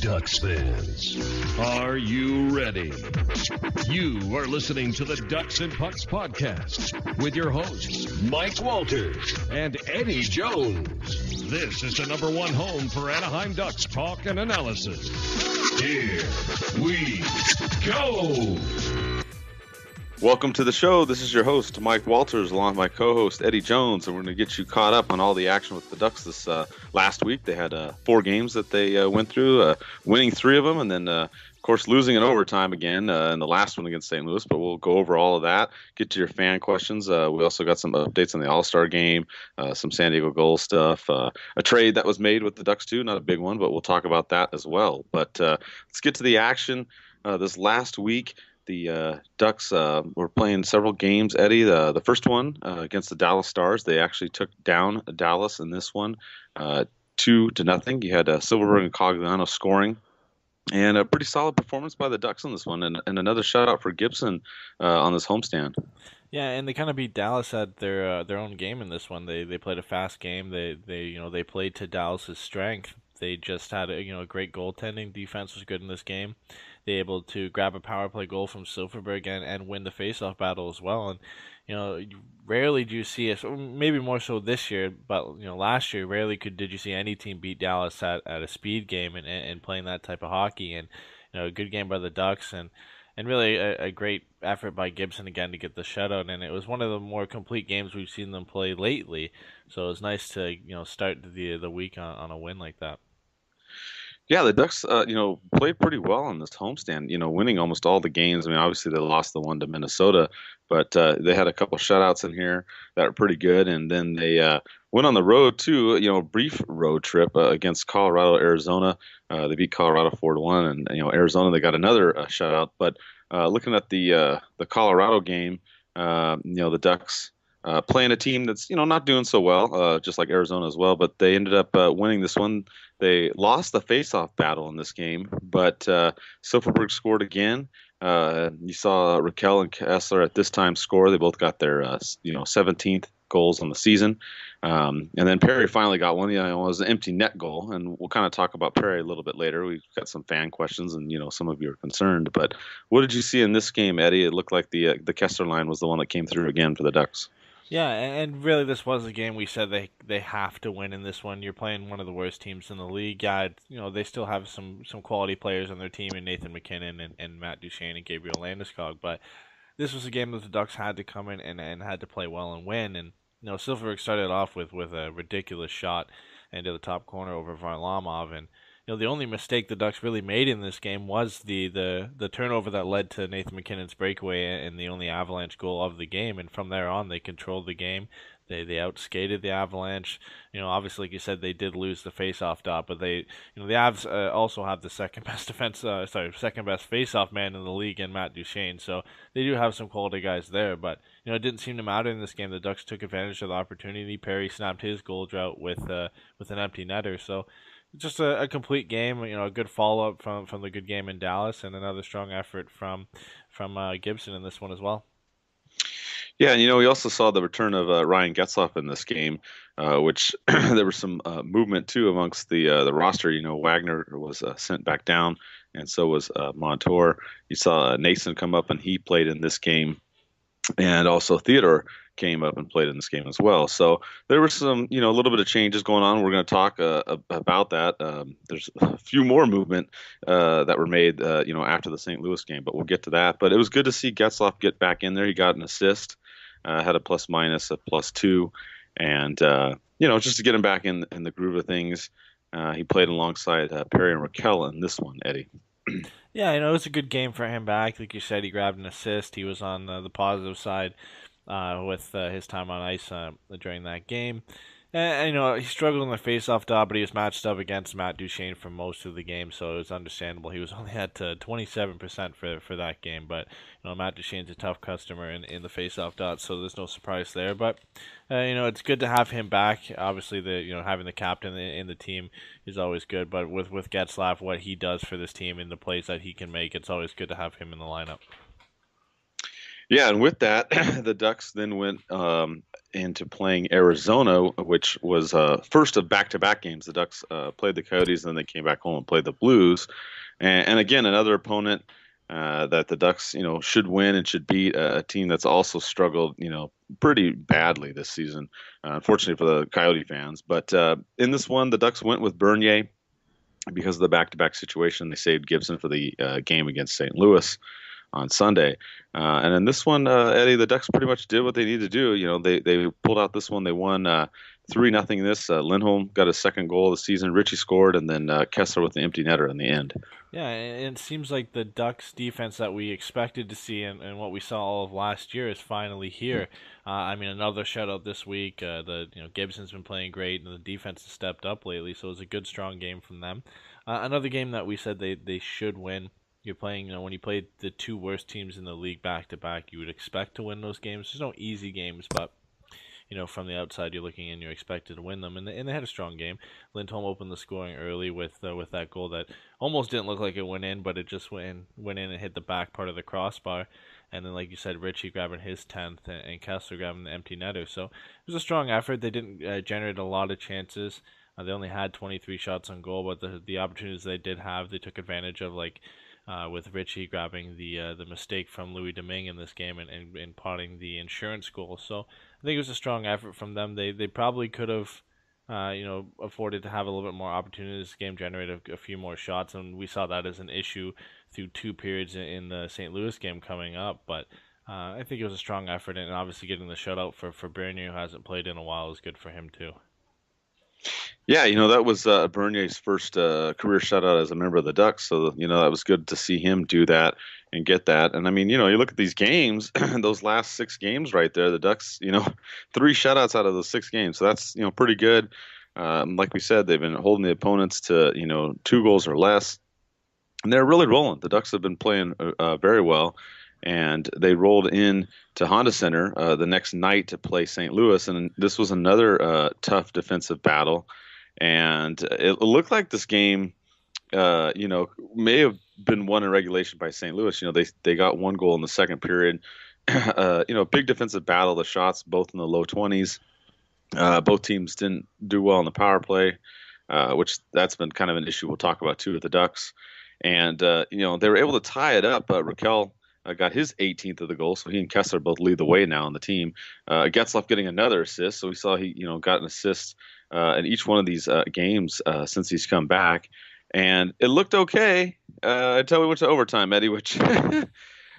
Ducks fans, are you ready? You are listening to the Ducks and Pucks podcast with your hosts, Mike Walters and Eddie Jones. This is the #1 home for Anaheim Ducks talk and analysis. Here we go. Welcome to the show. This is your host, Mike Walters, along with my co-host, Eddie Jones, and we're going to get you caught up on all the action with the Ducks this last week. They had 4 games that they went through, winning 3 of them, and then, of course, losing in overtime again in the last one against St. Louis, but we'll go over all of that, get to your fan questions. We also got some updates on the All-Star game, some San Diego Gulls stuff, a trade that was made with the Ducks, too. Not a big one, but we'll talk about that as well. But let's get to the action this last week. The Ducks were playing several games, Eddie. The first one against the Dallas Stars, they actually took down Dallas in this one, 2-0. You had Silverberg and Cogliano scoring, and a pretty solid performance by the Ducks on this one, and another shutout for Gibson on this homestand. Yeah, and they kind of beat Dallas at their own game in this one. They played a fast game. They played to Dallas's strength. They just had a great goaltending. Defense was good in this game. They were able to grab a power play goal from Silverberg and win the faceoff battle as well. And rarely do you see it. Maybe more so this year, but last year rarely did you see any team beat Dallas at a speed game and playing that type of hockey. And a good game by the Ducks and really a great effort by Gibson again to get the shutout. And it was one of the more complete games we've seen them play lately. So it was nice to start the week on a win like that. Yeah, the Ducks, played pretty well on this homestand, winning almost all the games. I mean, obviously they lost the one to Minnesota, but they had a couple shutouts in here that were pretty good. And then they went on the road, too, a brief road trip against Colorado, Arizona. They beat Colorado 4-1. And, Arizona, they got another shutout. But looking at the Colorado game, the Ducks playing a team that's, not doing so well, just like Arizona as well. But they ended up winning this one. They lost the faceoff battle in this game, but Silverberg scored again. You saw Raquel and Kessler at this time score. They both got their 17th goals on the season. And then Perry finally got one. It was an empty net goal, and we'll kind of talk about Perry a little bit later. We've got some fan questions, and some of you are concerned. But what did you see in this game, Eddie? It looked like the Kessler line was the one that came through again for the Ducks. Yeah, and really this was a game we said they have to win in this one. You're playing one of the worst teams in the league. Yeah, they still have some quality players on their team in Nathan MacKinnon and Matt Duchene and Gabriel Landeskog, but this was a game that the Ducks had to come in and had to play well and win. And Silverberg started off with a ridiculous shot into the top corner over Varlamov, and the only mistake the Ducks really made in this game was the turnover that led to Nathan MacKinnon's breakaway and the only Avalanche goal of the game. And from there on, they controlled the game. They outskated the Avalanche. Obviously, like you said, they did lose the faceoff dot, but the Avs also have the second best faceoff man in the league in Matt Duchene. So they do have some quality guys there, but it didn't seem to matter in this game. The Ducks took advantage of the opportunity. Perry snapped his goal drought with an empty netter. So just a complete game, a good follow-up from the good game in Dallas, and another strong effort from Gibson in this one as well. Yeah, and we also saw the return of Ryan Getzlaf in this game, which there was some movement too amongst the roster. Wagner was sent back down, and so was Montour. You saw Noesen come up, and he played in this game, and also Theodore came up and played in this game as well. So there were some, a little bit of changes going on. We're going to talk about that. There's a few more movement that were made, after the St. Louis game, but we'll get to that. But it was good to see Getzlaf get back in there. He got an assist, had a plus-minus, a +2, and just to get him back in the groove of things. He played alongside Perry and Raquel in this one, Eddie. Yeah, it was a good game for him back. Like you said, he grabbed an assist. He was on the positive side with his time on ice during that game. And, he struggled in the face-off dot, but he was matched up against Matt Duchene for most of the game, so it was understandable. He was only at 27% for that game, but Matt Duchene's a tough customer in the face-off dot, so there's no surprise there. But it's good to have him back. Obviously, having the captain in the team is always good, but with Getzlaf, what he does for this team and the plays that he can make, it's always good to have him in the lineup. Yeah, and with that, the Ducks then went into playing Arizona, which was first of back-to-back games. The Ducks played the Coyotes, and then they came back home and played the Blues. And again, another opponent that the Ducks, should win and should beat, a team that's also struggled, pretty badly this season, unfortunately for the Coyote fans. But in this one, the Ducks went with Bernier because of the back-to-back situation. They saved Gibson for the game against St. Louis on Sunday. And in this one, Eddie, the Ducks pretty much did what they needed to do. They pulled out this one. They won 3-0 this. Lindholm got his second goal of the season. Richie scored, and then Kessler with the empty netter in the end. Yeah, and it seems like the Ducks defense that we expected to see and what we saw all of last year is finally here. Another shutout this week. Gibson's been playing great, and the defense has stepped up lately, so it was a good, strong game from them. Another game that we said they should win. You're playing, when you played the two worst teams in the league back-to-back, you would expect to win those games. There's no easy games, but from the outside, you're looking in, you're expected to win them, and they had a strong game. Lindholm opened the scoring early with that goal that almost didn't look like it went in, but it just went in and hit the back part of the crossbar. And then, like you said, Richie grabbing his 10th and Kessler grabbing the empty netter. So it was a strong effort. They didn't generate a lot of chances. They only had 23 shots on goal, but the opportunities they did have, they took advantage of, with Richie grabbing the mistake from Louis Domingue in this game and potting the insurance goal. So I think it was a strong effort from them. They probably could have afforded to have a little bit more opportunities. This game generated a few more shots, and we saw that as an issue through two periods in the St. Louis game coming up. But I think it was a strong effort, and obviously getting the shutout for Bernier, who hasn't played in a while, is good for him too. Yeah, that was Bernier's first career shutout as a member of the Ducks, so that was good to see him do that and get that. And you look at these games, those last 6 games right there, the Ducks, 3 shutouts out of those 6 games, so that's pretty good. Like we said, they've been holding the opponents to 2 goals or less, and they're really rolling. The Ducks have been playing very well. And they rolled in to Honda Center the next night to play St. Louis, and this was another tough defensive battle. And it looked like this game, may have been won in regulation by St. Louis. They got 1 goal in the second period. Big defensive battle. The shots both in the low 20s. Both teams didn't do well on the power play, which that's been kind of an issue we'll talk about too with the Ducks. And they were able to tie it up. Raquel got his 18th of the goal, so he and Kessler both lead the way now on the team. Getzlaf getting another assist, so we saw he got an assist in each one of these games since he's come back, and it looked okay until we went to overtime, Eddie. Which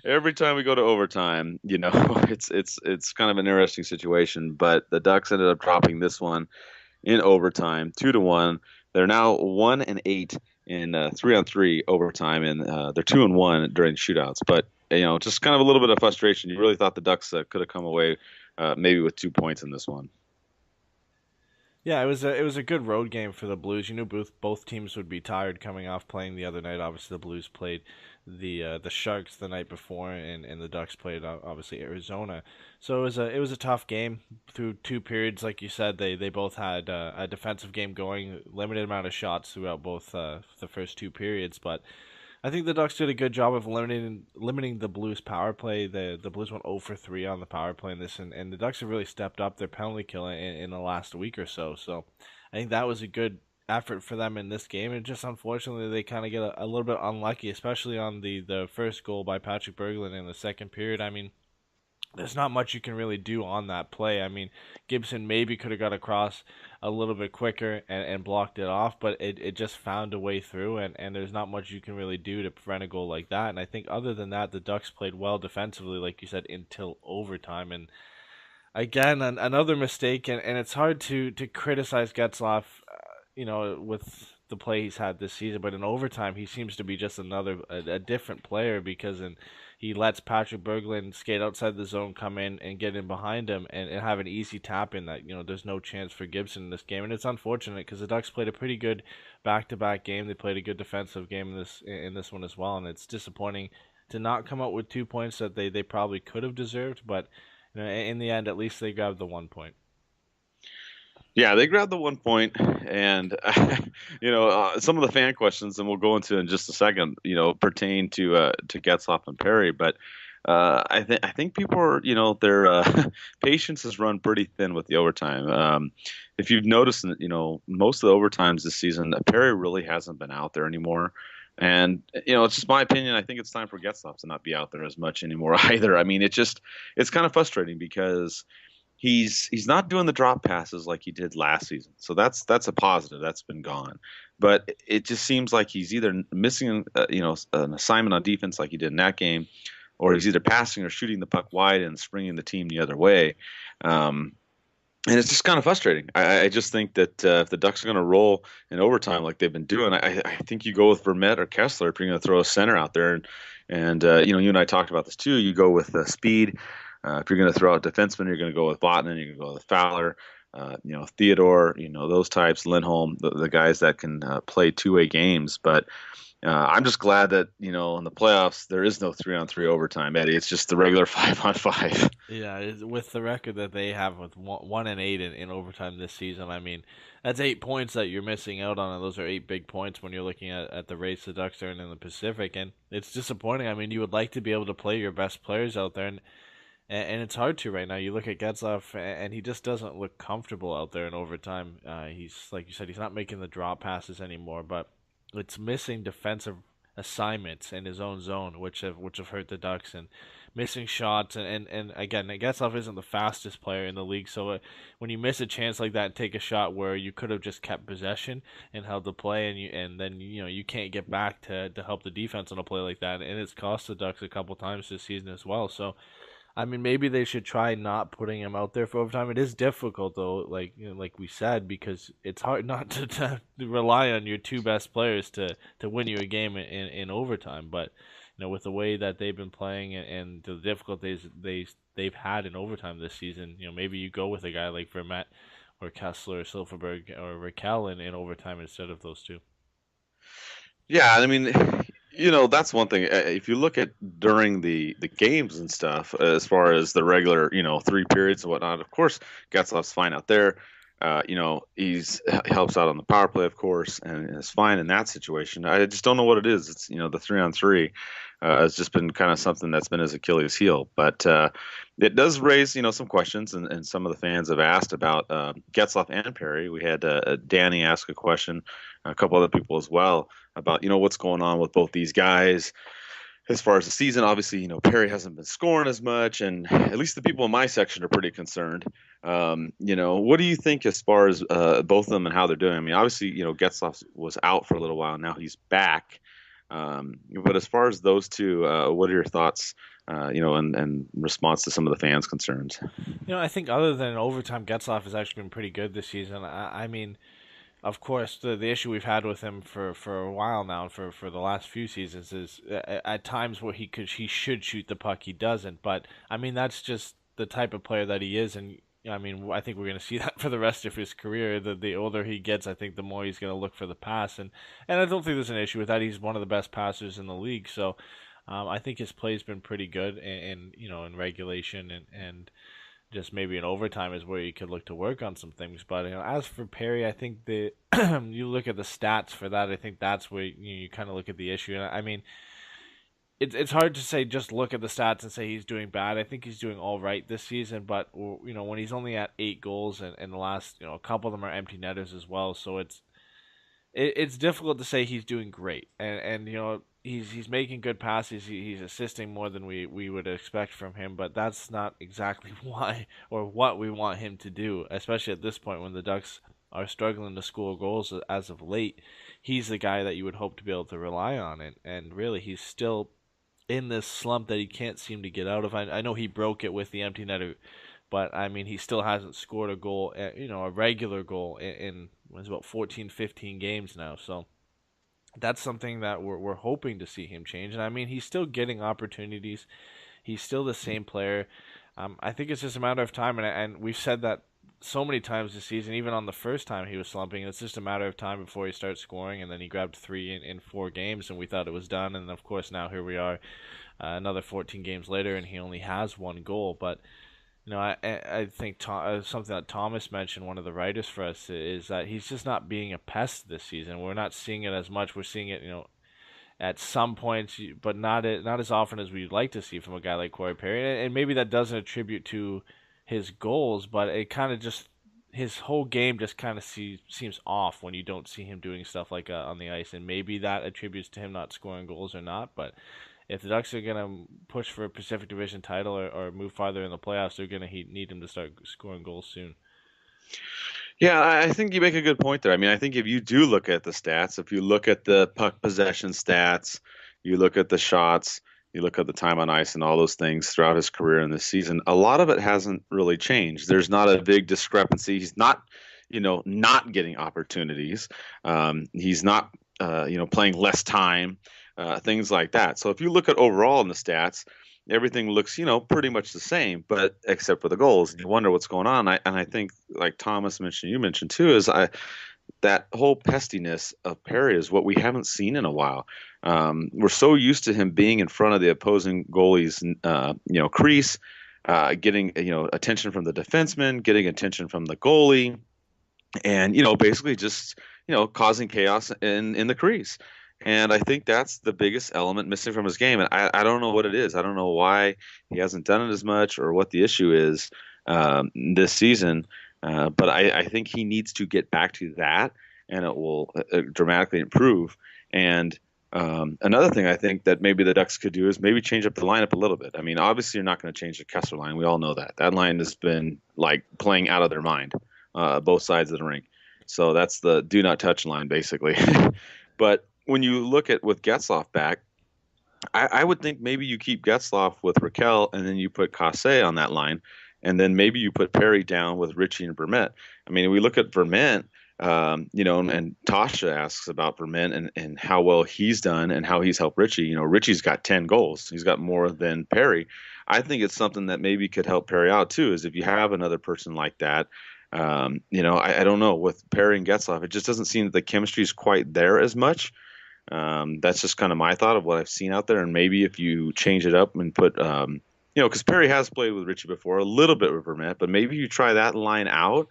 every time we go to overtime, it's kind of an interesting situation. But the Ducks ended up dropping this one in overtime, 2-1. They're now 1-8 in 3-on-3 overtime, and they're 2-1 during shootouts. But just kind of a little bit of frustration. You really thought the Ducks could have come away maybe with 2 points in this one. Yeah, it was a good road game for the Blues. Both teams would be tired coming off playing the other night. Obviously, the Blues played the Sharks the night before, and the Ducks played obviously Arizona. So it was a tough game through 2 periods. Like you said, they both had a defensive game going, limited amount of shots throughout both the first 2 periods, but I think the Ducks did a good job of limiting the Blues power play. The Blues went 0 for 3 on the power play in this, and the Ducks have really stepped up their penalty kill in the last week or so. So I think that was a good effort for them in this game. And just unfortunately, they kind of get a little bit unlucky, especially on the first goal by Patrick Berglund in the second period. There's not much you can really do on that play. Gibson maybe could have got across a little bit quicker and blocked it off, but it just found a way through, and there's not much you can really do to prevent a goal like that. And I think other than that, the Ducks played well defensively, like you said, until overtime. And again, another mistake, and it's hard to criticize Getzlaf, with the play he's had this season, but in overtime, he seems to be just a different player, because he lets Patrick Berglund skate outside the zone, come in and get in behind him and have an easy tap in that, there's no chance for Gibson in this game. And it's unfortunate because the Ducks played a pretty good back-to-back game. They played a good defensive game in this one as well. And it's disappointing to not come out with 2 points that they probably could have deserved. But in the end, at least they grabbed the 1 point. Yeah, they grabbed the 1 point, and some of the fan questions, and we'll go into in just a second, pertain to Getzlaf and Perry. But I think people are, their patience has run pretty thin with the overtime. If you've noticed, most of the overtimes this season, Perry really hasn't been out there anymore. And it's just my opinion. I think it's time for Getzlaf to not be out there as much anymore either. I mean, it's kind of frustrating because he's not doing the drop passes like he did last season. So that's a positive. That's been gone. But it just seems like he's either missing, an assignment on defense like he did in that game, or he's either passing or shooting the puck wide and springing the team the other way. And it's just kind of frustrating. I just think that if the Ducks are going to roll in overtime like they've been doing, I think you go with Vermette or Kessler if you're going to throw a center out there. And you and I talked about this too. You go with speed. If you're going to throw out defensemen, you're going to go with Vatanen. You're going to go with Fowler. Theodore. Those types. Lindholm, the guys that can play two-way games. But I'm just glad that in the playoffs there is no 3-on-3 overtime, Eddie. It's just the regular 5-on-5. Yeah, with the record that they have with 1-8 in overtime this season, I mean, that's 8 points that you're missing out on, and those are 8 big points when you're looking at the race the Ducks are in the Pacific, and it's disappointing. I mean, you would like to be able to play your best players out there, and it's hard to right now. You look at Getzlaf, and he just doesn't look comfortable out there in overtime. He's, like you said, he's not making the drop passes anymore, but it's missing defensive assignments in his own zone, which have hurt the Ducks, and missing shots. And again, Getzlaf isn't the fastest player in the league, so when you miss a chance like that and take a shot where you could have just kept possession and held the play, and then you can't get back to help the defense on a play like that, and it's cost the Ducks a couple times this season as well. So I mean, maybe they should try not putting him out there for overtime. It is difficult, though, like we said, because it's hard not to rely on your two best players to win you a game in overtime. But with the way that they've been playing and the difficulties they've had in overtime this season, maybe you go with a guy like Vermette or Kessler or Silverberg or Raquel in overtime instead of those two. Yeah, I mean, that's one thing. If you look at during the games and stuff, as far as the regular, 3 periods and whatnot, of course, Getzlaf's fine out there. He helps out on the power play, of course, and is fine in that situation. I just don't know what it is. It's, the 3-on-3 has just been kind of something that's been his Achilles heel. But it does raise, some questions, and some of the fans have asked about Getzlaf and Perry. We had Danny ask a question, a couple other people as well, about, what's going on with both these guys. As far as the season, obviously, Perry hasn't been scoring as much, and at least the people in my section are pretty concerned. What do you think as far as both of them and how they're doing? I mean, obviously, Getzlaf was out for a little while. Now he's back. But as far as those two, what are your thoughts, in response to some of the fans' concerns? I think other than overtime, Getzlaf has actually been pretty good this season. I mean, of course, the issue we've had with him for a while now, for the last few seasons, is at times where he should shoot the puck, he doesn't. But I mean, that's just the type of player that he is, and I mean, I think we're going to see that for the rest of his career. The older he gets, I think the more he's going to look for the pass, and I don't think there's an issue with that. He's one of the best passers in the league, so I think his play's been pretty good, and in regulation and just maybe in overtime is where you could look to work on some things. But as for Perry, I think you look at the stats for that. I think that's where you kind of look at the issue. And I mean, it's hard to say just look at the stats and say he's doing bad. I think he's doing all right this season. But when he's only at 8 goals and the last a couple of them are empty netters as well, so it's difficult to say he's doing great. And he's making good passes. He's assisting more than we would expect from him, but that's not exactly why or what we want him to do, especially at this point when the Ducks are struggling to score goals as of late. He's the guy that you would hope to be able to rely on, and really he's still in this slump that he can't seem to get out of. I know he broke it with the empty netter, but I mean he still hasn't scored a goal, a regular goal in about 14, 15 games now, so that's something that we're hoping to see him change. And I mean, he's still getting opportunities. He's still the same player. I think it's just a matter of time. And we've said that so many times this season, even on the first time he was slumping. It's just a matter of time before he starts scoring. And then he grabbed 3 in 4 games, and we thought it was done. And, of course, now here we are another 14 games later, and he only has 1 goal. But I think something that Thomas mentioned, one of the writers for us, is that he's just not being a pest this season. We're not seeing it as much. We're seeing it, at some points, but not as often as we'd like to see from a guy like Corey Perry. And maybe that doesn't attribute to his goals, but it kind of just his whole game just kind of seems off when you don't see him doing stuff like on the ice, and maybe that attributes to him not scoring goals or not. But if the Ducks are gonna push for a Pacific Division title or move farther in the playoffs, they're gonna need him to start scoring goals soon. Yeah, I think you make a good point there. I mean, I think if you do look at the stats, if you look at the puck possession stats, you look at the shots, you look at the time on ice and all those things throughout his career in this season, a lot of it hasn't really changed. There's not a big discrepancy. He's not, not getting opportunities. He's not, playing less time, things like that. So if you look at overall in the stats, everything looks, pretty much the same, but except for the goals. And you wonder what's going on. I think, like Thomas mentioned, you mentioned too, is that whole pestiness of Perry is what we haven't seen in a while. We're so used to him being in front of the opposing goalie's, crease, getting, attention from the defenseman, getting attention from the goalie, and, basically just, causing chaos in the crease. And I think that's the biggest element missing from his game. And I don't know what it is. I don't know why he hasn't done it as much or what the issue is this season. But I think he needs to get back to that, and it will dramatically improve. And another thing I think that maybe the Ducks could do is maybe change up the lineup a little bit. I mean, obviously you're not going to change the Kessler line. We all know that. That line has been like playing out of their mind, both sides of the rink. So that's the do not touch line, basically. But when you look at with Getzlaf back, I would think maybe you keep Getzlaf with Raquel, and then you put Casse on that line, and then maybe you put Perry down with Ritchie and Vermette. I mean, we look at Vermette, and Tasha asks about Vermette and how well he's done and how he's helped Ritchie. Ritchie's got 10 goals. He's got more than Perry. I think it's something that maybe could help Perry out too, is if you have another person like that. I don't know, with Perry and Getzlaf, it just doesn't seem that the chemistry is quite there as much. That's just kind of my thought of what I've seen out there. And maybe if you change it up and put, because Perry has played with Ritchie before, a little bit with Vermette, but maybe you try that line out.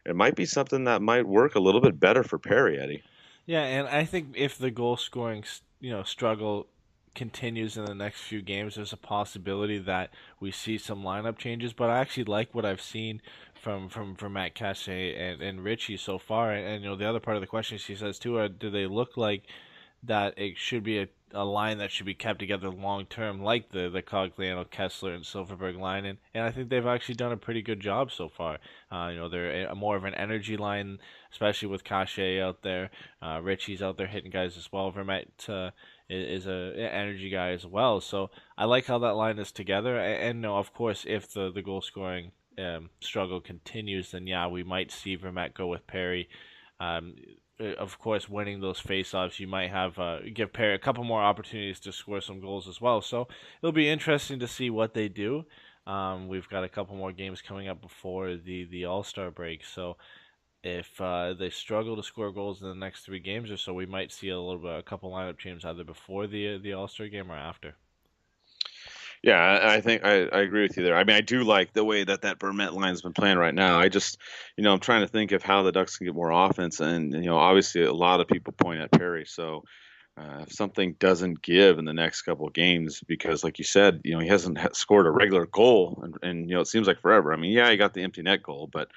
It might be something that might work a little bit better for Perry, Eddie. Yeah, and I think if the goal scoring, struggle continues in the next few games, there's a possibility that we see some lineup changes. But I actually like what I've seen from Matt Casse and Ritchie so far. And the other part of the question she says too, do they look like that it should be a line that should be kept together long term, like the Cogliano, Kessler, and Silverberg line, and I think they've actually done a pretty good job so far. They're more of an energy line, especially with Cache out there. Ritchie's out there hitting guys as well. Vermette is an energy guy as well. So I like how that line is together. And no, of course, if the goal scoring struggle continues, then yeah, we might see Vermette go with Perry. Of course, winning those faceoffs, you might have give Perry a couple more opportunities to score some goals as well. So it'll be interesting to see what they do. We've got a couple more games coming up before the All-Star break. So if they struggle to score goals in the next 3 games or so, we might see a couple lineup changes either before the All-Star game or after. Yeah, I think I agree with you there. I mean, I do like the way that Vermette line's been playing right now. I just, I'm trying to think of how the Ducks can get more offense. And, obviously a lot of people point at Perry. So if something doesn't give in the next couple of games, because like you said, he hasn't scored a regular goal and it seems like forever. I mean, yeah, he got the empty net goal, but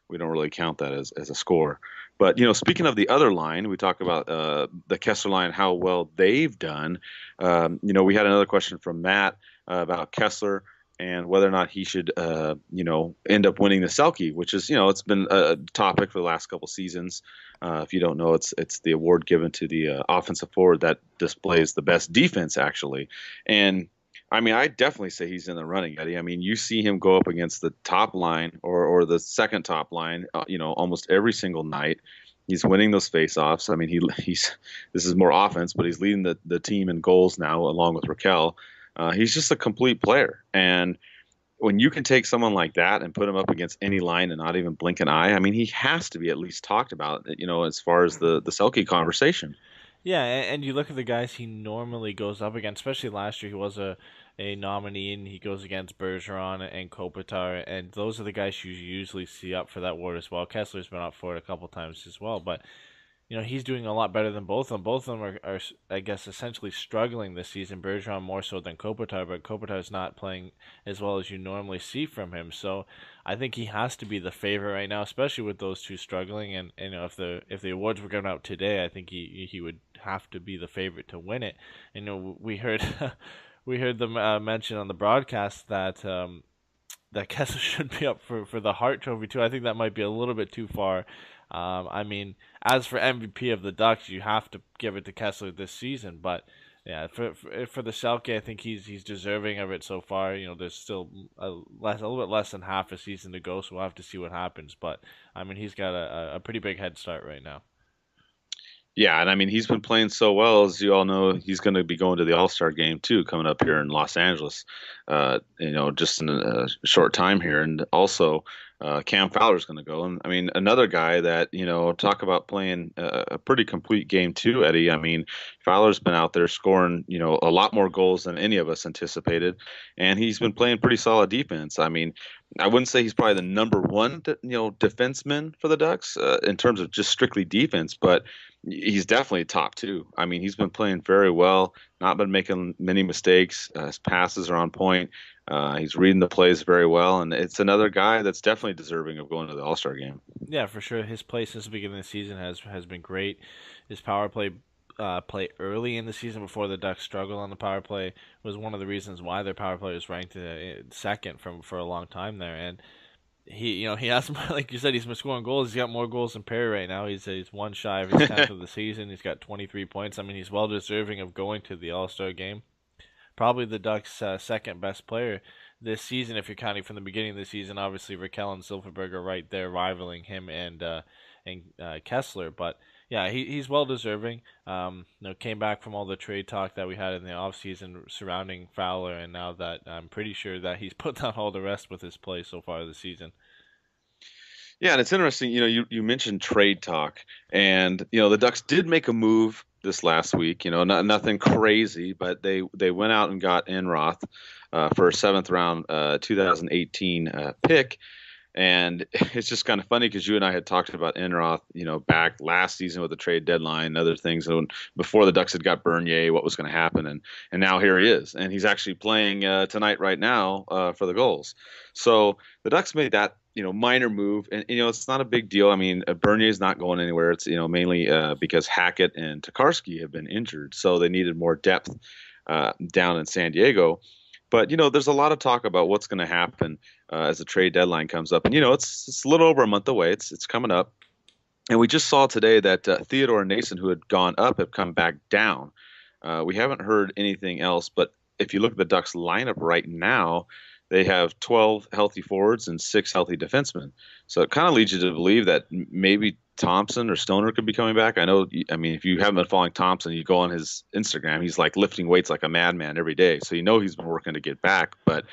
we don't really count that as a score. But, speaking of the other line, we talk about the Kessler line, how well they've done. We had another question from Matt about Kessler and whether or not he should, end up winning the Selke, which is, it's been a topic for the last couple seasons. If you don't know, it's the award given to the offensive forward that displays the best defense, actually. And I mean, I definitely say he's in the running, Eddie. I mean, you see him go up against the top line or the second top line, almost every single night. He's winning those faceoffs. I mean, this is more offense, but he's leading the team in goals now, along with Raquel. He's just a complete player. And when you can take someone like that and put him up against any line and not even blink an eye, I mean, he has to be at least talked about, as far as the Selke conversation. Yeah, and you look at the guys he normally goes up against, especially last year. He was a nominee, and he goes against Bergeron and Kopitar, and those are the guys you usually see up for that award as well. Kessler's been up for it a couple times as well, but he's doing a lot better than both of them. Both of them are I guess, essentially struggling this season. Bergeron more so than Kopitar, but Kopitar's not playing as well as you normally see from him. So I think he has to be the favorite right now, especially with those two struggling. And if the awards were given out today, I think he would have to be the favorite to win it. We heard we heard them mention on the broadcast that that Kessler should be up for the Hart Trophy too. I think that might be a little bit too far. As for MVP of the Ducks, you have to give it to Kessler this season. But yeah, for the Selke, I think he's deserving of it so far. There's still a little bit less than half a season to go, so we'll have to see what happens. But he's got a pretty big head start right now. Yeah, and he's been playing so well, as you all know. He's going to be going to the All-Star game too, coming up here in Los Angeles. Just in a short time here, and also Cam Fowler's going to go. And another guy that talk about playing a pretty complete game too, Eddie. Fowler's been out there scoring a lot more goals than any of us anticipated, and he's been playing pretty solid defense. I wouldn't say he's probably the number one defenseman for the Ducks in terms of just strictly defense, but he's definitely top two. He's been playing very well, not been making many mistakes. His passes are on point. He's reading the plays very well, and it's another guy that's definitely deserving of going to the All-Star game. Yeah, for sure. His play since the beginning of the season has been great. His power play early in the season before the Ducks struggled on the power play was one of the reasons why their power play was ranked second for a long time there. And he has, like you said, he's been scoring goals. He's got more goals than Perry right now. He's one shy of his 10th of the season. He's got 23 points. He's well deserving of going to the All-Star game. Probably the Ducks' second best player this season, if you're counting from the beginning of the season. Obviously, Raquel and Silfverberg are right there, rivaling him and Kessler. But yeah, he's well deserving. Came back from all the trade talk that we had in the offseason surrounding Fowler, and now that I'm pretty sure that he's put down all the rest with his play so far this season. Yeah, and it's interesting. You mentioned trade talk, and the Ducks did make a move this last week. Nothing crazy, but they went out and got Enroth for a 7th round 2018 pick. And it's just kind of funny because you and I had talked about Enroth, back last season with the trade deadline and other things. And before the Ducks had got Bernier, what was going to happen, and now here he is, and he's actually playing tonight right now for the Gulls. So the Ducks made that minor move, and it's not a big deal. Bernier's not going anywhere. It's mainly because Hackett and Tokarski have been injured, so they needed more depth down in San Diego. But there's a lot of talk about what's going to happen as the trade deadline comes up, and it's a little over a month away. It's coming up, and we just saw today that Theodore and Noesen, who had gone up, have come back down. We haven't heard anything else, but if you look at the Ducks lineup right now, they have 12 healthy forwards and 6 healthy defensemen. So it kind of leads you to believe that maybe Thompson or Stoner could be coming back. I know, if you haven't been following Thompson, you go on his Instagram, he's like lifting weights like a madman every day. So he's been working to get back. But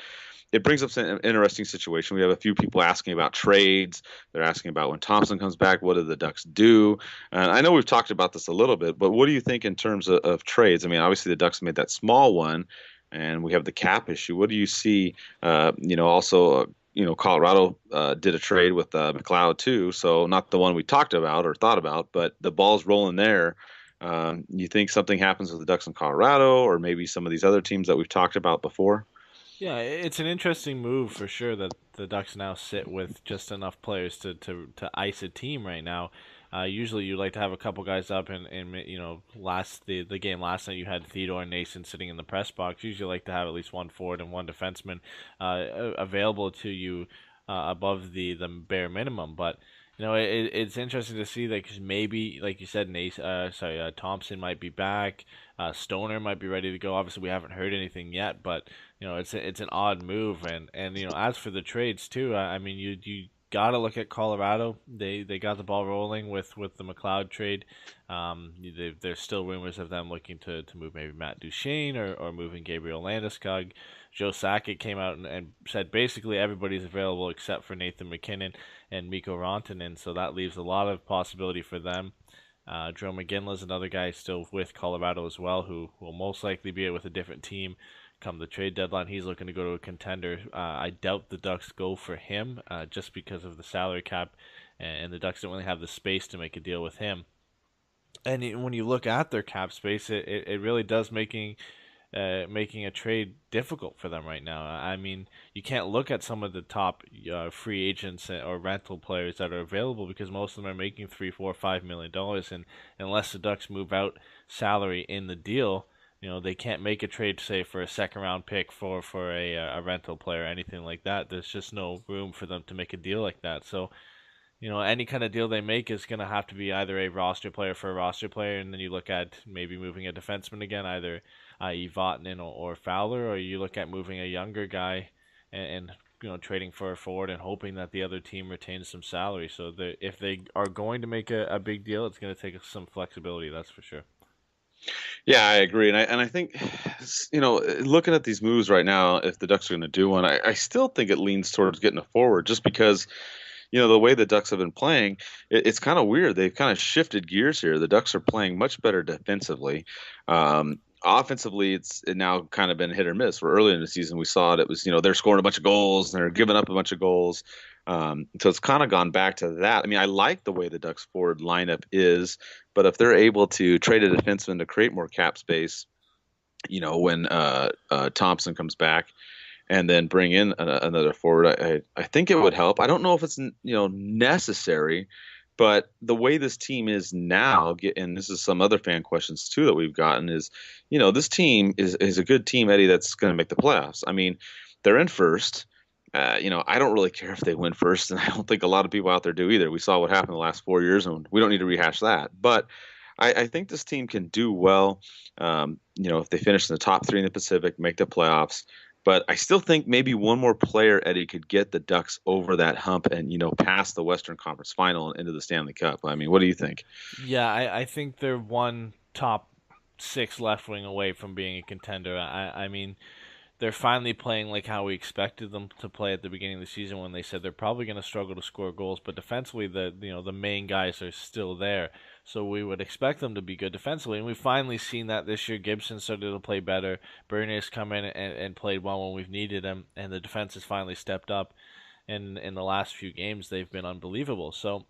it brings up an interesting situation. We have a few people asking about trades. They're asking about when Thompson comes back, what do the Ducks do? And I know we've talked about this a little bit, but what do you think in terms of trades? Obviously the Ducks made that small one, and we have the cap issue. What do you see? Also, Colorado did a trade with McLeod too. So not the one we talked about or thought about, but the ball's rolling there. You think something happens with the Ducks in Colorado, or maybe some of these other teams that we've talked about before? Yeah, it's an interesting move for sure that the Ducks now sit with just enough players to ice a team right now. Usually you like to have a couple guys up, and the game last night you had Theodore and Noesen sitting in the press box. Usually like to have at least one forward and one defenseman available to you above the bare minimum. But it's interesting to see that, because maybe, like you said, Thompson might be back. Stoner might be ready to go. Obviously, we haven't heard anything yet, but it's an odd move. And as for the trades too, you got to look at Colorado. They got the ball rolling with the McLeod trade. There's still rumors of them looking to move maybe Matt Duchene or moving Gabriel Landeskog. Joe Sakic came out and said basically everybody's available except for Nathan McKinnon and Mikko Rantanen, so that leaves a lot of possibility for them. Joe McGinley's another guy still with Colorado as well, who will most likely be with a different team come the trade deadline. He's looking to go to a contender. I doubt the Ducks go for him just because of the salary cap, and the Ducks don't really have the space to make a deal with him. And when you look at their cap space, it really does making a trade difficult for them right now. I mean, you can't look at some of the top free agents or rental players that are available because most of them are making $3, $4, $5 million, and unless the Ducks move out salary in the deal, they can't make a trade, say, for a second round pick for a rental player or anything like that. There's just no room for them to make a deal like that. So any kind of deal they make is going to have to be either a roster player for a roster player, and then you look at maybe moving a defenseman again, either i.e. Vatanen or Fowler, or you look at moving a younger guy and trading for a forward and hoping that the other team retains some salary. So if they are going to make a big deal, it's going to take some flexibility, that's for sure. Yeah, I agree, and I think, looking at these moves right now, if the Ducks are going to do one, I still think it leans towards getting a forward, just because the way the Ducks have been playing, it's kind of weird. They've kind of shifted gears here. The Ducks are playing much better defensively. Offensively, it now kind of been hit or miss. Where earlier in the season we saw it was they're scoring a bunch of goals and they're giving up a bunch of goals. So it's kind of gone back to that. I mean, I like the way the Ducks forward lineup is, but if they're able to trade a defenseman to create more cap space, when Thompson comes back, and then bring in another forward, I think it would help. I don't know if it's necessary, but the way this team is now, and this is some other fan questions too that we've gotten, is this team is a good team, Eddie, that's going to make the playoffs. I mean, they're in first. I don't really care if they win first, and I don't think a lot of people out there do either. We saw what happened the last 4 years, and we don't need to rehash that. But I think this team can do well. If they finish in the top 3 in the Pacific, make the playoffs. But I still think maybe one more player, Eddie, could get the Ducks over that hump and, past the Western Conference Final and into the Stanley Cup. I mean, what do you think? Yeah, I think they're one top 6 left wing away from being a contender. I mean, they're finally playing like how we expected them to play at the beginning of the season, when they said they're probably going to struggle to score goals, but defensively the main guys are still there. So we would expect them to be good defensively, and we've finally seen that this year. Gibson started to play better. Bernier's come in and played well when we've needed him, and the defense has finally stepped up. And in the last few games, they've been unbelievable. So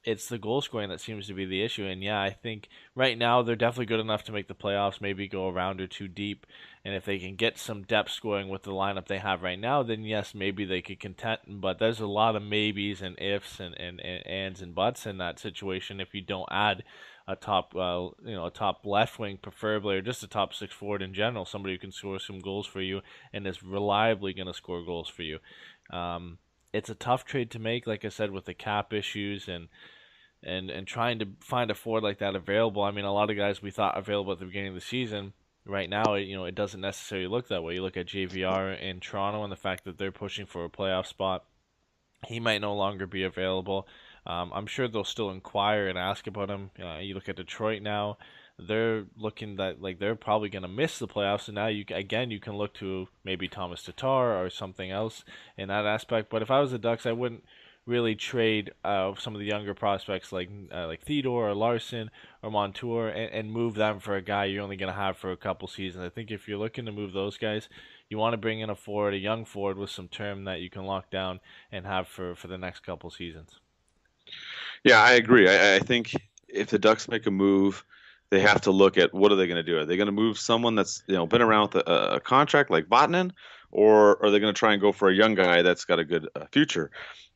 it's the goal scoring that seems to be the issue. And yeah, I think right now they're definitely good enough to make the playoffs, maybe go a round or two deep. And if they can get some depth scoring with the lineup they have right now, then yes, maybe they could contend. But there's a lot of maybes and ifs and ands and buts in that situation if you don't add a top, a top left wing preferably, or just a top 6 forward in general, somebody who can score some goals for you and is reliably going to score goals for you. It's a tough trade to make, like I said, with the cap issues and trying to find a forward like that available. I mean, a lot of guys we thought available at the beginning of the season, right now, it doesn't necessarily look that way. You look at JVR in Toronto and the fact that they're pushing for a playoff spot. He might no longer be available. I'm sure they'll still inquire and ask about him. You look at Detroit now. They're looking that like they're probably going to miss the playoffs, and now you can look to maybe Thomas Tatar or something else in that aspect. But if I was the Ducks, I wouldn't really trade some of the younger prospects like Theodore or Larson or Montour and move them for a guy you're only going to have for a couple seasons. I think if you're looking to move those guys, you want to bring in a young forward with some term that you can lock down and have for the next couple seasons. Yeah, I agree. I think if the Ducks make a move, they have to look at what are they going to do. Are they going to move someone that's been around with a contract like Vatanen, or are they going to try and go for a young guy that's got a good future?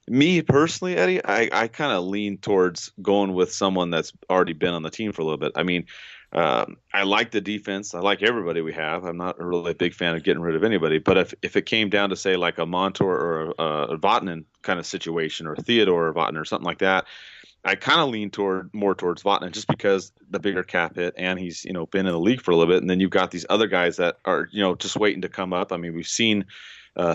Me personally, Eddie, I kind of lean towards going with someone that's already been on the team for a little bit. I mean, I like the defense. I like everybody we have. I'm not really a big fan of getting rid of anybody. But if it came down to, say, like a Montour or a Vatanen kind of situation, or Theodore or Vatanen or something like that, I kind of lean more towards Vatanen, just because the bigger cap hit, and he's been in the league for a little bit. And then you've got these other guys that are just waiting to come up. I mean, we've seen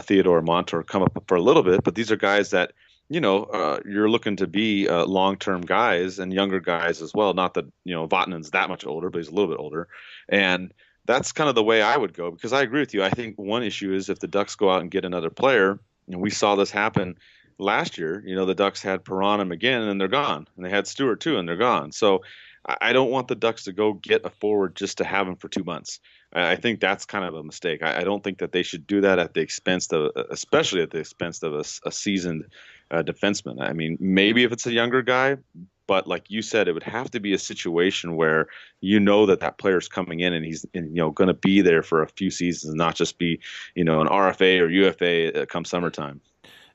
Theodore and Montour come up for a little bit, but these are guys that you're looking to be long-term guys and younger guys as well. Not that Vatanen's that much older, but he's a little bit older, and that's kind of the way I would go, because I agree with you. I think one issue is if the Ducks go out and get another player, and we saw this happen last year. The Ducks had Perron and McGinn, and they're gone, and they had Stewart too, and they're gone. So I don't want the Ducks to go get a forward just to have him for 2 months. I think that's kind of a mistake. I don't think that they should do that at the expense of, especially at the expense of a seasoned defenseman. I mean, maybe if it's a younger guy, But like you said, it would have to be a situation where you know that player's coming in and he's going to be there for a few seasons, not just be an RFA or UFA come summertime.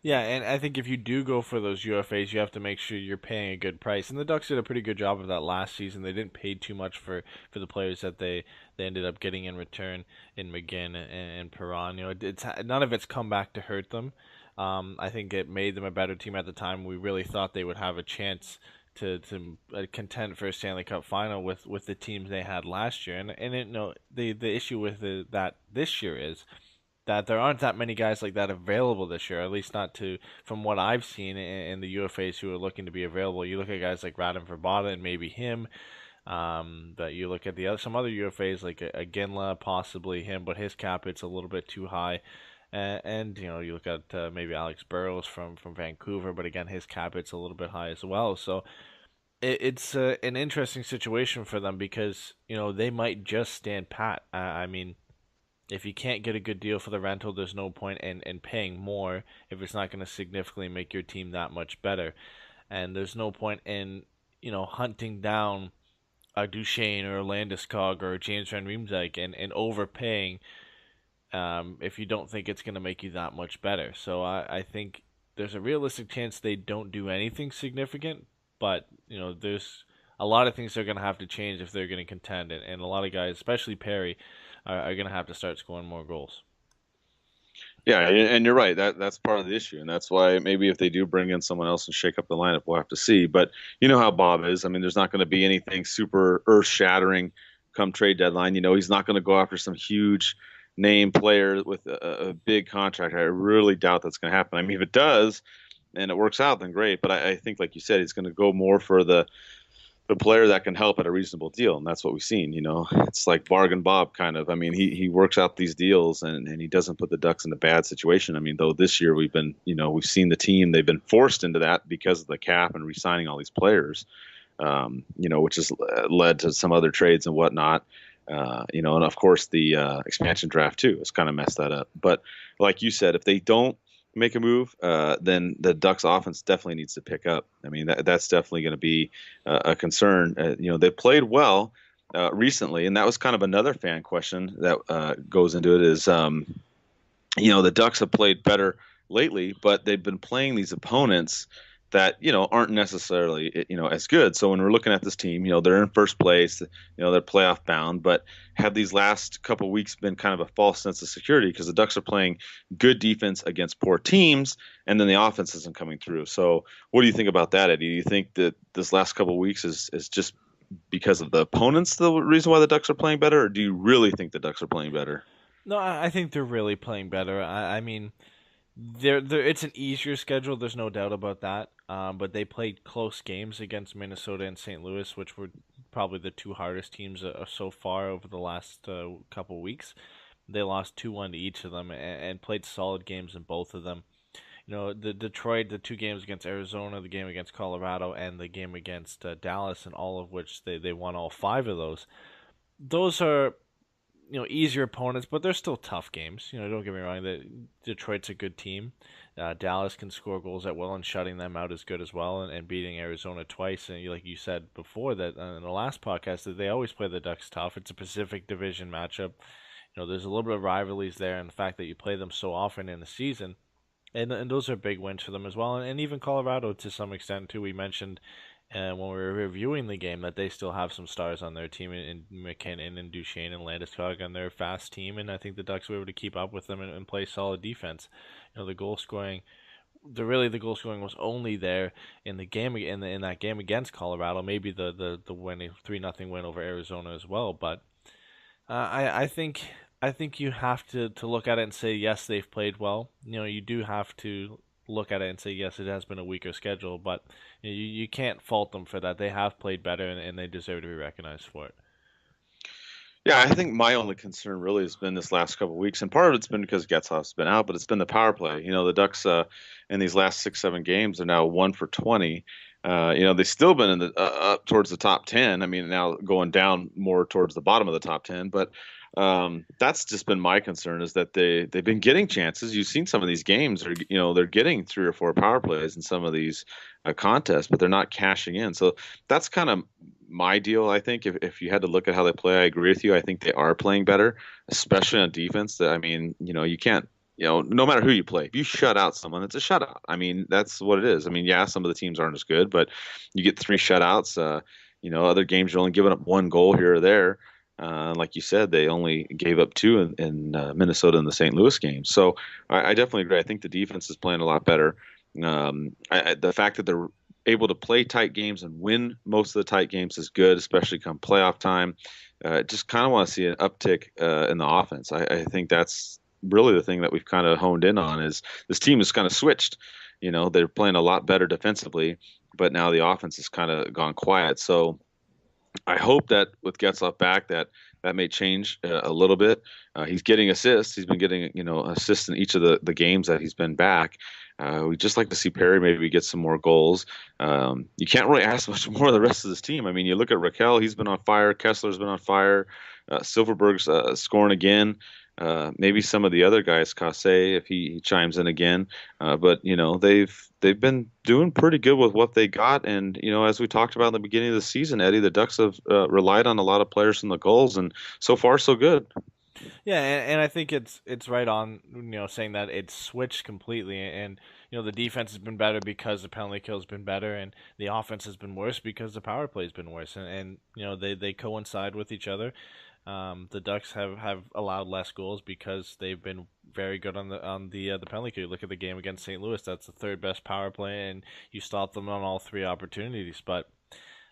Yeah, and I think if you do go for those UFAs, you have to make sure you're paying a good price. And the Ducks did a pretty good job of that last season. They didn't pay too much for the players that they ended up getting in return in McGinn and Perron. It's none of it's come back to hurt them. I think it made them a better team at the time. We really thought they would have a chance to contend for a Stanley Cup final with the teams they had last year. The issue with that this year is that there aren't that many guys like that available this year, at least not from what I've seen in the UFAs who are looking to be available. You look at guys like Radim Verbata and maybe him, but you look at some other UFAs like a Ginla, possibly him, but his cap it's a little bit too high. And you look at maybe Alex Burrows from Vancouver, but again his cap it's a little bit high as well. So it's an interesting situation for them because they might just stand pat. I mean, if you can't get a good deal for the rental, there's no point in paying more if it's not going to significantly make your team that much better. And there's no point in, hunting down a Duchesne or a Landeskog or a James Van Riemsdyk and overpaying if you don't think it's going to make you that much better. So I think there's a realistic chance they don't do anything significant, but, there's a lot of things they're going to have to change if they're going to contend. And a lot of guys, especially Perry, are going to have to start scoring more goals. Yeah, and you're right. That's part of the issue, and that's why maybe if they do bring in someone else and shake up the lineup, we'll have to see. But you know how Bob is. I mean, there's not going to be anything super earth-shattering come trade deadline. He's not going to go after some huge name player with a big contract. I really doubt that's going to happen. I mean, if it does and it works out, then great. But I think, like you said, he's going to go more for the player that can help at a reasonable deal, and that's what we've seen. It's like bargain Bob kind of. I mean, he works out these deals and he doesn't put the Ducks in a bad situation. I mean, though this year we've seen the team, they've been forced into that because of the cap and re-signing all these players, which has led to some other trades and whatnot. And of course the expansion draft too has kind of messed that up. But like you said, if they don't make a move, then the Ducks offense definitely needs to pick up. I mean, that's definitely going to be a concern. They played well recently, and that was kind of another fan question that goes into it is, the Ducks have played better lately, but they've been playing these opponents that aren't necessarily as good. So when we're looking at this team, they're in first place, they're playoff bound, but have these last couple of weeks been kind of a false sense of security because the Ducks are playing good defense against poor teams, and then the offense isn't coming through. So what do you think about that, Eddie? Do you think that this last couple of weeks is just because of the opponents the reason why the Ducks are playing better, or do you really think the Ducks are playing better? No, I think they're really playing better. I mean, it's an easier schedule. There's no doubt about that. But they played close games against Minnesota and St. Louis, which were probably the two hardest teams so far over the last couple weeks. They lost 2-1 to each of them and played solid games in both of them. The Detroit, the two games against Arizona, the game against Colorado, and the game against Dallas, and all of which they won all 5 of those. Those are easier opponents, but they're still tough games. Don't get me wrong. Detroit's a good team. Dallas can score goals at will, and shutting them out is good as well. And beating Arizona twice, and like you said before that in the last podcast, that they always play the Ducks tough. It's a Pacific Division matchup. There's a little bit of rivalries there, and the fact that you play them so often in the season, and those are big wins for them as well. And even Colorado to some extent too. We mentioned when we were reviewing the game that they still have some stars on their team in McKinnon and Duchesne and Landeskog on their fast team, and I think the Ducks were able to keep up with them and play solid defense. The goal scoring, the goal scoring was only there in the game in that game against Colorado. Maybe the winning 3-0 win over Arizona as well, but I think you have to look at it and say yes, they've played well. You do have to look at it and say yes, it has been a weaker schedule, but you can't fault them for that. They have played better, and they deserve to be recognized for it. Yeah, I think my only concern really has been this last couple of weeks, and part of it's been because Getzhoff's been out, but it's been the power play. The Ducks in these last 6-7 games are now 1 for 20. They've still been in the up towards the top 10. I mean, now going down more towards the bottom of the top 10, but That's just been my concern is that they've been getting chances. You've seen some of these games, or they're getting 3 or 4 power plays in some of these contests, but they're not cashing in. So that's kind of my deal. I think if you had to look at how they play, I agree with you. I think they are playing better, especially on defense. I mean, you can't. No matter who you play, if you shut out someone, it's a shutout. I mean, that's what it is. I mean, yeah, some of the teams aren't as good, but you get 3 shutouts. Other games you're only giving up 1 goal here or there. Like you said, they only gave up 2 in Minnesota in the St. Louis game. So I definitely agree. I think the defense is playing a lot better. The fact that they're able to play tight games and win most of the tight games is good, especially come playoff time. Just kind of want to see an uptick in the offense. I think that's really the thing that we've kind of honed in on is this team has kind of switched. They're playing a lot better defensively, but now the offense has kind of gone quiet. So I hope that with Getzlaf back, that may change a little bit. He's getting assists. He's been getting assists in each of the games that he's been back. We'd just like to see Perry maybe get some more goals. You can't really ask much more of the rest of this team. I mean, you look at Raquel, he's been on fire. Kessler's been on fire. Silverberg's scoring again. Maybe some of the other guys, Kassé, if he chimes in again. But they've been doing pretty good with what they got. And as we talked about in the beginning of the season, Eddie, the Ducks have relied on a lot of players from the goals, and so far so good. Yeah, and I think it's right on, saying that it's switched completely, and the defense has been better because the penalty kill has been better, and the offense has been worse because the power play has been worse, and they coincide with each other. The Ducks have allowed less goals because they've been very good on the penalty kill. Look at the game against St. Louis; that's the 3rd best power play, and you stopped them on all 3 opportunities. But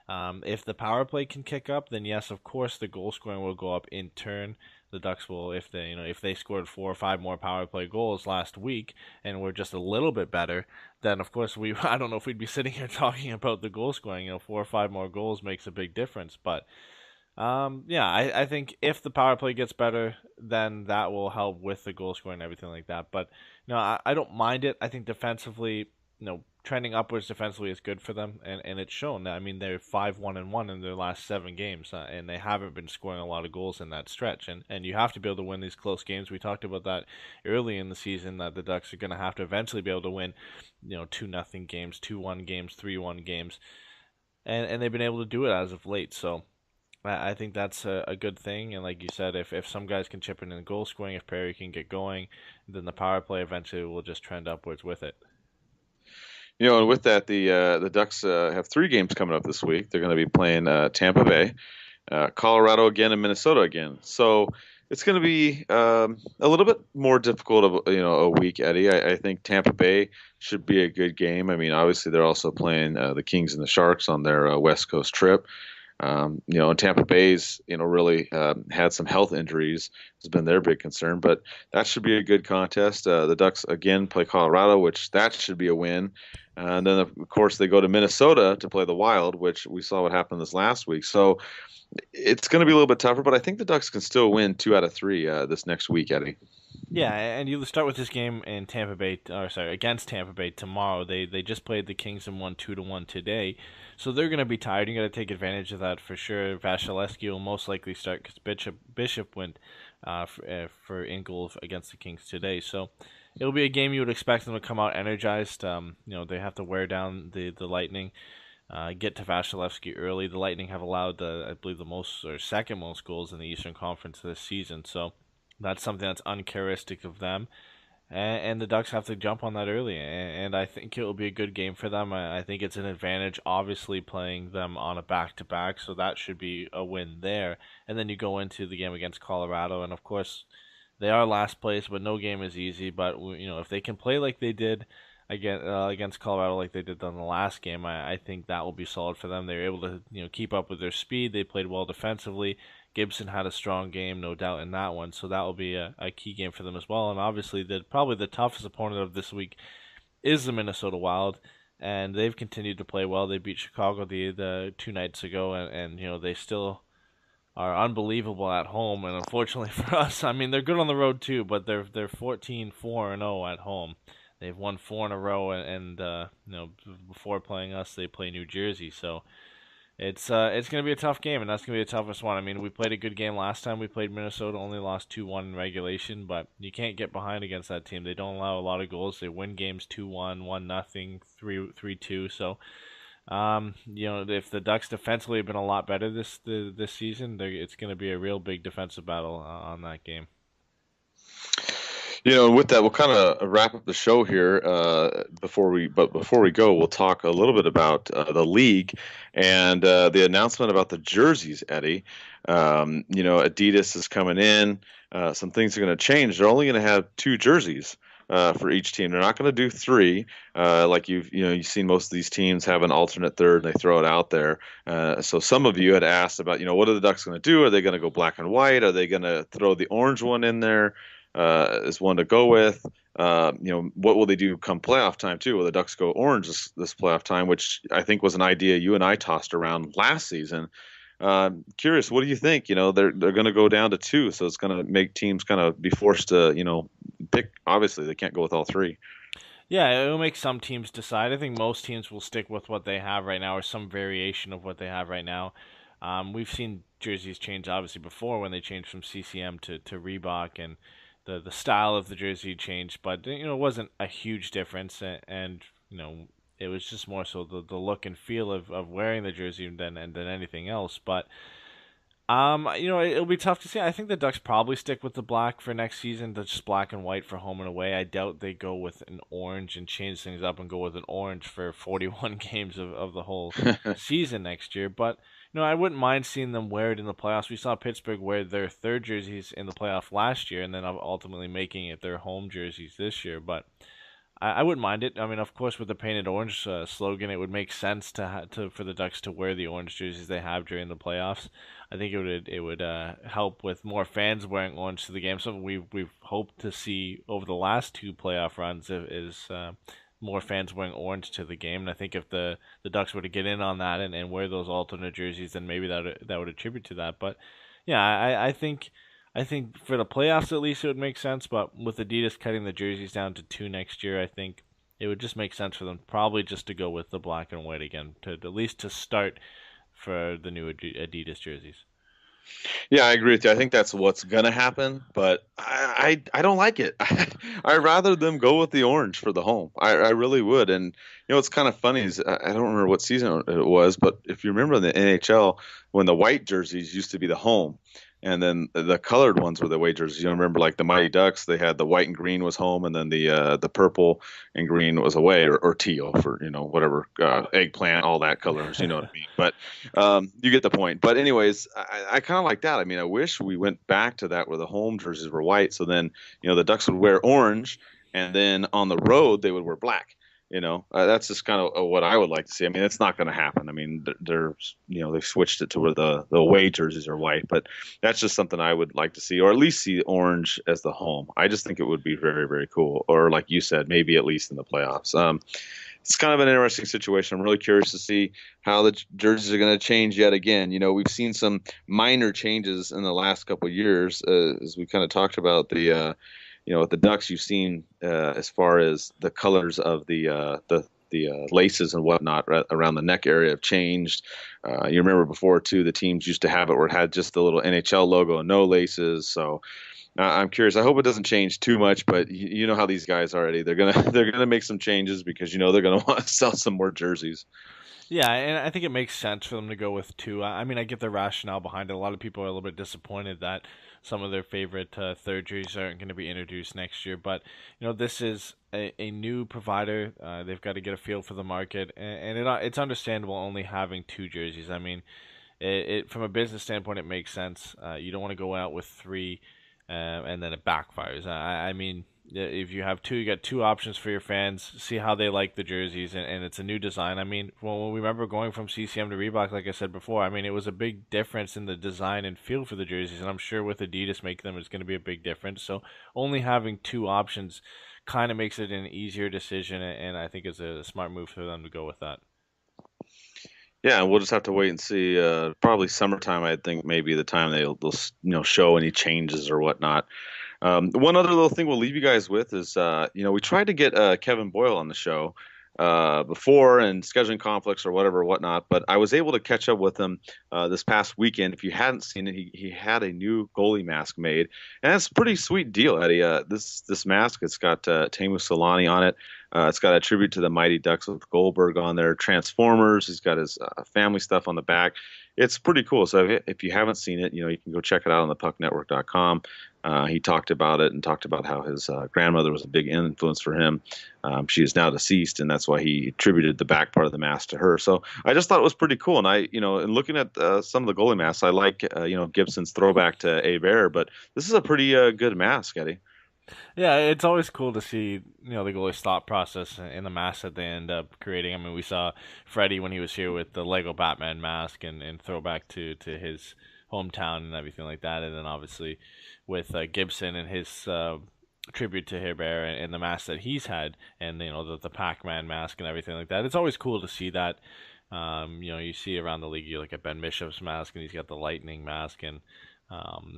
if the power play can kick up, then yes, of course, the goal scoring will go up in turn. The Ducks will, if they scored 4 or 5 more power play goals last week and we're just a little bit better, then of course I don't know if we'd be sitting here talking about the goal scoring. 4 or 5 more goals makes a big difference, but. I think if the power play gets better, then that will help with the goal scoring and everything like that. But I don't mind it. I think defensively, trending upwards defensively is good for them, and it's shown. I mean, they're 5-1-1 in their last 7 games, and they haven't been scoring a lot of goals in that stretch. And you have to be able to win these close games. We talked about that early in the season, that the Ducks are going to have to eventually be able to win, 2-0 games, 2-1 games, 3-1 games, and they've been able to do it as of late. So. I think that's a good thing, and like you said, if some guys can chip in goal scoring, if Perry can get going, then the power play eventually will just trend upwards with it. And with that, the Ducks have 3 games coming up this week. They're going to be playing Tampa Bay, Colorado again, and Minnesota again. So it's going to be a little bit more difficult of a week, Eddie. I think Tampa Bay should be a good game. I mean, obviously they're also playing the Kings and the Sharks on their West Coast trip. Tampa Bay's, really had some health injuries has been their big concern, but that should be a good contest. The Ducks again play Colorado, which that should be a win. And then of course they go to Minnesota to play the Wild, which we saw what happened this last week. So it's going to be a little bit tougher, but I think the Ducks can still win 2 out of 3 this next week, Eddie. Yeah, and you start with this game in against Tampa Bay tomorrow. They just played the Kings and won 2-1 today, so they're going to be tired. You got to take advantage of that for sure. Vasilevsky will most likely start because Bishop went for in goal against the Kings today, so it'll be a game you would expect them to come out energized. They have to wear down the Lightning. Get to Vasilevsky early. The Lightning have allowed, I believe, the most or second most goals in the Eastern Conference this season, so that's something that's uncharacteristic of them. And the Ducks have to jump on that early, and I think it will be a good game for them. I think it's an advantage, obviously, playing them on a back-to-back, so that should be a win there. And then you go into the game against Colorado, and of course, they are last place, but no game is easy. But if they can play like they did against Colorado, like they did on the last game, I think that will be solid for them. They were able to keep up with their speed. They played well defensively. Gibson had a strong game, no doubt, in that one, so that will be a key game for them as well. And obviously, probably the toughest opponent of this week is the Minnesota Wild, and they've continued to play well. They beat Chicago the 2 nights ago, and they still are unbelievable at home. And unfortunately for us, I mean, they're good on the road too, but they're 14-4-0 at home. They've won 4 in a row, and before playing us, they play New Jersey, so. It's going to be a tough game, and that's going to be the toughest one. I mean, we played a good game last time. We played Minnesota, only lost 2-1 in regulation, but you can't get behind against that team. They don't allow a lot of goals. They win games 2-1, 1-0, 3-2. So, if the Ducks defensively have been a lot better this season, it's going to be a real big defensive battle on that game. With that, we'll kind of wrap up the show here. Before we go, we'll talk a little bit about the league and the announcement about the jerseys, Eddie. Adidas is coming in. Some things are going to change. They're only going to have 2 jerseys for each team. They're not going to do 3, like you've seen most of these teams have an alternate third and they throw it out there. So some of you had asked about, what are the Ducks going to do? Are they going to go black and white? Are they going to throw the orange one in there? Is one to go with. What will they do come playoff time too? Will the Ducks go orange this playoff time, which I think was an idea you and I tossed around last season. Curious, what do you think? They're going to go down to 2, so it's going to make teams kind of be forced to pick. Obviously, they can't go with all 3. Yeah, it'll make some teams decide. I think most teams will stick with what they have right now or some variation of what they have right now. We've seen jerseys change obviously before when they changed from CCM to Reebok, and the style of the jersey changed, but it wasn't a huge difference, and it was just more so the look and feel of wearing the jersey than anything else. But it'll be tough to see. I think the Ducks probably stick with the black for next season, just black and white for home and away. I doubt they go with an orange and change things up and go with an orange for 41 games of the whole season next year. But I wouldn't mind seeing them wear it in the playoffs. We saw Pittsburgh wear their third jerseys in the playoff last year, and then ultimately making it their home jerseys this year. But I wouldn't mind it. I mean, of course, with the painted orange slogan, it would make sense for the Ducks to wear the orange jerseys they have during the playoffs. I think it would help with more fans wearing orange to the game. Something we've hoped to see over the last 2 playoff runs is more fans wearing orange to the game. And I think if the Ducks were to get in on that and wear those alternate jerseys, then maybe that would attribute to that. But yeah, I think for the playoffs at least it would make sense. But with Adidas cutting the jerseys down to 2 next year, I think it would just make sense for them probably just to go with the black and white again, to at least to start for the new Adidas jerseys. Yeah, I agree with you. I think that's what's going to happen, but I don't like it. I'd rather them go with the orange for the home. I really would. And, what's kind of funny is I don't remember what season it was, but if you remember in the NHL, when the white jerseys used to be the home, and then the colored ones were the away jerseys. Remember, like the Mighty Ducks, they had the white and green was home, and then the purple and green was away, or teal for whatever, eggplant, all that colors. You know what I mean? But you get the point. But anyways, I kind of like that. I mean, I wish we went back to that where the home jerseys were white, so then the Ducks would wear orange, and then on the road they would wear black. That's just kind of what I would like to see. I mean, it's not going to happen. I mean, they've switched it to where the away jerseys are white, but that's just something I would like to see, or at least see orange as the home. I just think it would be very, very cool. Or like you said, maybe at least in the playoffs. It's kind of an interesting situation. I'm really curious to see how the jerseys are going to change yet again. We've seen some minor changes in the last couple of years, as we kind of talked about with the Ducks, you've seen as far as the colors of the laces and whatnot around the neck area have changed. You remember before too, the teams used to have it where it had just the little NHL logo and no laces. So I'm curious. I hope it doesn't change too much, but you know how these guys are already. They're gonna make some changes because they're gonna want to sell some more jerseys. Yeah, and I think it makes sense for them to go with 2. I mean, I get the rationale behind it. A lot of people are a little bit disappointed that some of their favorite third jerseys aren't going to be introduced next year. But, this is a new provider. They've got to get a feel for the market. And it's understandable only having 2 jerseys. I mean, it from a business standpoint, it makes sense. You don't want to go out with 3 and then it backfires. I mean, if you have 2, you got 2 options for your fans. See how they like the jerseys, and it's a new design. I mean, when we remember going from CCM to Reebok, like I said before, I mean, it was a big difference in the design and feel for the jerseys, and I'm sure with Adidas making them, it's going to be a big difference. So only having 2 options kind of makes it an easier decision, and I think it's a smart move for them to go with that. Yeah, we'll just have to wait and see. Probably summertime, I think, maybe the time they'll show any changes or whatnot. One other little thing we'll leave you guys with is, we tried to get Kevin Boyle on the show before and scheduling conflicts or whatnot. But I was able to catch up with him this past weekend. If you hadn't seen it, he had a new goalie mask made, and it's a pretty sweet deal, Eddie. This mask, it's got Teemu Solani on it. It's got a tribute to the Mighty Ducks with Goldberg on there, Transformers. He's got his family stuff on the back. It's pretty cool. So if you haven't seen it, you can go check it out on the pucknetwork.com. He talked about it and talked about how his grandmother was a big influence for him. She is now deceased, and that's why he attributed the back part of the mask to her. So I just thought it was pretty cool. And in looking at some of the goalie masks, I like, Gibson's throwback to A Bear, but this is a pretty good mask, Eddie. Yeah, it's always cool to see, the goalie's thought process in the mask that they end up creating. I mean, we saw Freddie when he was here with the Lego Batman mask and throwback to his hometown and everything like that. And then obviously with Gibson and his tribute to Herbert and the mask that he's had, and the Pac-Man mask and everything like that. It's always cool to see that. You see around the league, you look at Ben Bishop's mask, and he's got the lightning mask and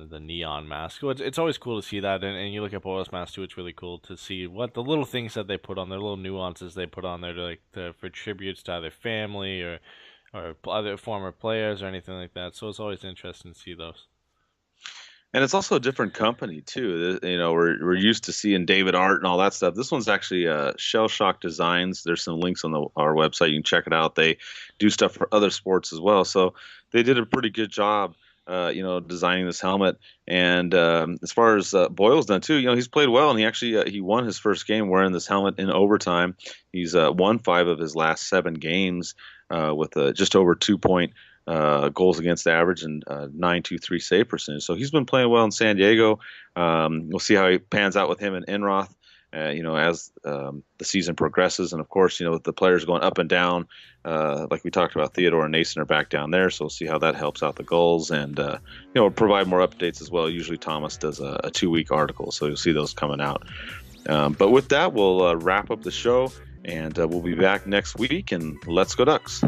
the neon mask. So it's always cool to see that, and you look at Boyle's mask too. It's really cool to see what the little things that they put on, their little nuances they put on there for tributes to either family or other former players or anything like that. So it's always interesting to see those. And it's also a different company too. We're used to seeing David Art and all that stuff. This one's actually Shell Shock Designs. There's some links on our website. You can check it out. They do stuff for other sports as well. So they did a pretty good job, designing this helmet. And as far as Boyle's done too, he's played well, and he won his first game wearing this helmet in overtime. He's won 5 of his last 7 games with just over 2-point goals against average and .923 save percentage. So he's been playing well in San Diego. We'll see how he pans out with him and Enroth, as the season progresses. And of course, with the players going up and down, like we talked about, Theodore and Noesen are back down there. So we'll see how that helps out the goals, and we'll provide more updates as well. Usually Thomas does a 2-week article, so you'll see those coming out. But with that, we'll wrap up the show, and we'll be back next week. And let's go Ducks.